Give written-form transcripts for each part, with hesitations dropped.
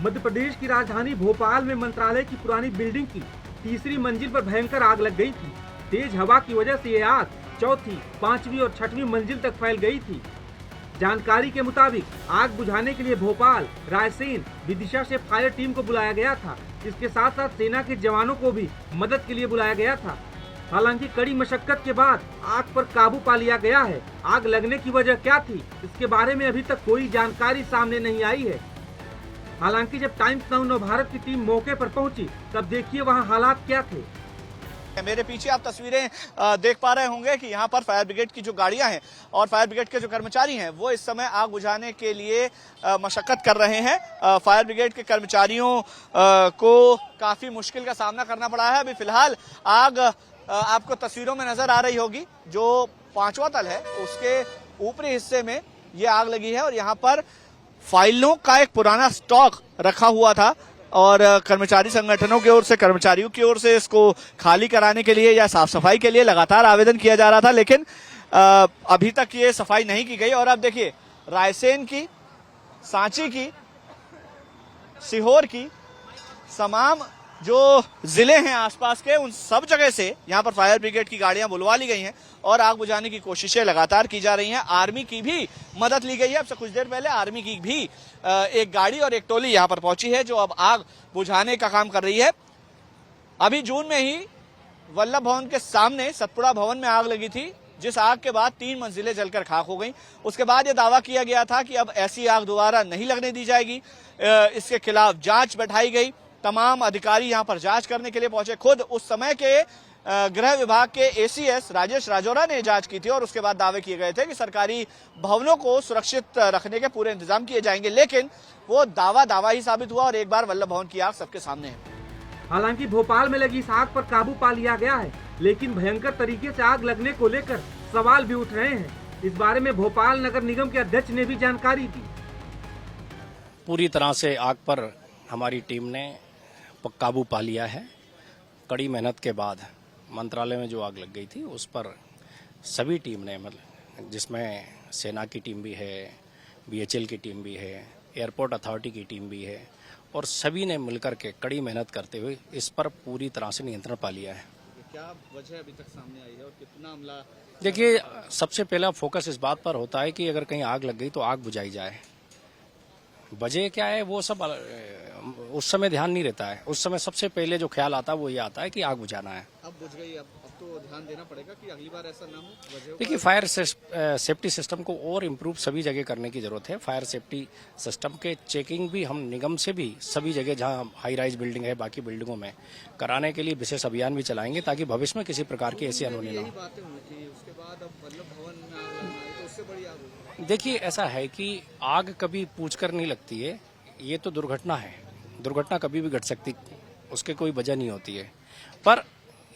मध्य प्रदेश की राजधानी भोपाल में मंत्रालय की पुरानी बिल्डिंग की तीसरी मंजिल पर भयंकर आग लग गई थी। तेज हवा की वजह से ये आग चौथी, पांचवी और छठवीं मंजिल तक फैल गई थी। जानकारी के मुताबिक आग बुझाने के लिए भोपाल, रायसेन, विदिशा से फायर टीम को बुलाया गया था। इसके साथ साथ सेना के जवानों को भी मदद के लिए बुलाया गया था। हालांकि कड़ी मशक्कत के बाद आग पर काबू पा लिया गया है। आग लगने की वजह क्या थी, इसके बारे में अभी तक कोई जानकारी सामने नहीं आई है। हालांकि जब टाइम्स नाउ नवभारत की टीम मौके पर पहुंची, तब देखिए वहां हालात क्या थे। मेरे पीछे आप तस्वीरें देख पा रहे होंगे कि यहाँ पर फायर ब्रिगेड की जो गाड़ियां हैं और फायर ब्रिगेड के जो कर्मचारी हैं वो इस समय आग बुझाने के लिए मशक्कत कर रहे हैं। फायर ब्रिगेड के कर्मचारियों को काफी मुश्किल का सामना करना पड़ा है। अभी फिलहाल आग आपको तस्वीरों में नजर आ रही होगी। जो 5वां तल है उसके ऊपरी हिस्से में ये आग लगी है और यहाँ पर फाइलों का एक पुराना स्टॉक रखा हुआ था और कर्मचारी संगठनों की ओर से, कर्मचारियों की ओर से इसको खाली कराने के लिए या साफ सफाई के लिए लगातार आवेदन किया जा रहा था, लेकिन अभी तक ये सफाई नहीं की गई। और अब देखिए रायसेन की, सांची की, सीहोर की, तमाम जो जिले हैं आसपास के, उन सब जगह से यहाँ पर फायर ब्रिगेड की गाड़ियां बुलवा ली गई हैं और आग बुझाने की कोशिशें लगातार की जा रही हैं। आर्मी की भी मदद ली गई है। अब से कुछ देर पहले आर्मी की भी एक गाड़ी और एक टोली यहाँ पर पहुंची है जो अब आग बुझाने का काम कर रही है। अभी जून में ही वल्लभ भवन के सामने सतपुड़ा भवन में आग लगी थी, जिस आग के बाद 3 मंजिलें जलकर खाक हो गई। उसके बाद यह दावा किया गया था कि अब ऐसी आग दोबारा नहीं लगने दी जाएगी। इसके खिलाफ जांच बैठाई गई। तमाम अधिकारी यहां पर जांच करने के लिए पहुंचे। खुद उस समय के गृह विभाग के एसीएस राजेश राजौरा ने जांच की थी और उसके बाद दावे किए गए थे कि सरकारी भवनों को सुरक्षित रखने के पूरे इंतजाम किए जाएंगे, लेकिन वो दावा ही साबित हुआ और एक बार वल्लभ भवन की आग सबके सामने है। हालांकि भोपाल में लगी इस आग पर काबू पा लिया गया है, लेकिन भयंकर तरीके से आग लगने को लेकर सवाल भी उठ रहे हैं। इस बारे में भोपाल नगर निगम के अध्यक्ष ने भी जानकारी दी। पूरी तरह से आग पर हमारी टीम ने काबू पा लिया है। कड़ी मेहनत के बाद मंत्रालय में जो आग लग गई थी उस पर सभी टीम ने, मतलब जिसमें सेना की टीम भी है, बीएचएल की टीम भी है, एयरपोर्ट अथॉरिटी की टीम भी है और सभी ने मिलकर के कड़ी मेहनत करते हुए इस पर पूरी तरह से नियंत्रण पा लिया है। क्या वजह अभी तक सामने आई है और कितना हमला? देखिए, सबसे पहला फोकस इस बात पर होता है कि अगर कहीं आग लग गई तो आग बुझाई जाए। वजह क्या है वो सब उस समय ध्यान नहीं रहता है। उस समय सबसे पहले जो ख्याल आता है वो ये आता है कि आग बुझाना है। अब बुझ गई, अब तो ध्यान देना पड़ेगा कि अगली बार ऐसा ना हो। देखिए, फायर सेफ्टी सिस्टम को और इम्प्रूव सभी जगह करने की जरूरत है। फायर सेफ्टी सिस्टम के चेकिंग भी हम निगम से भी सभी जगह जहां हाई राइज बिल्डिंग है, बाकी बिल्डिंगों में कराने के लिए विशेष अभियान भी चलाएंगे ताकि भविष्य में किसी प्रकार की ऐसी अनहोनी न हो। देखिए, ऐसा है कि आग कभी पूछकर नहीं लगती है, ये तो दुर्घटना है। दुर्घटना कभी भी घट सकती, उसके कोई वजह नहीं होती है। पर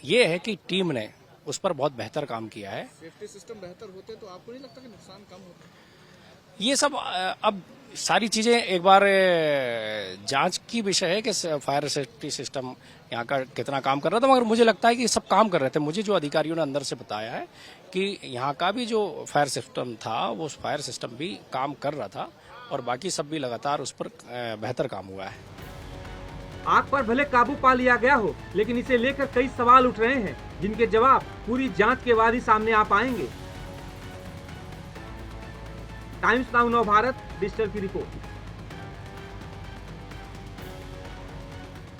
यह है कि टीम ने उस पर बहुत बेहतर काम किया है। सेफ्टी सिस्टम बेहतर होते तो आपको नहीं लगता कि नुकसान कम होता? ये सब अब सारी चीजें एक बार जांच की विषय है कि फायर सेफ्टी सिस्टम यहाँ का कितना काम कर रहा था, मगर मुझे लगता है कि सब काम कर रहे थे। मुझे जो अधिकारियों ने अंदर से बताया है कि यहाँ का भी जो फायर सिस्टम था वो फायर सिस्टम भी काम कर रहा था और बाकी सब भी लगातार उस पर बेहतर काम हुआ है। आग पर भले काबू पा लिया गया हो, लेकिन इसे लेकर कई सवाल उठ रहे हैं, जिनके जवाब पूरी जांच के बाद ही सामने आ पाएंगे। टाइम्स नाउ नवभारत डिजिटल की रिपोर्ट।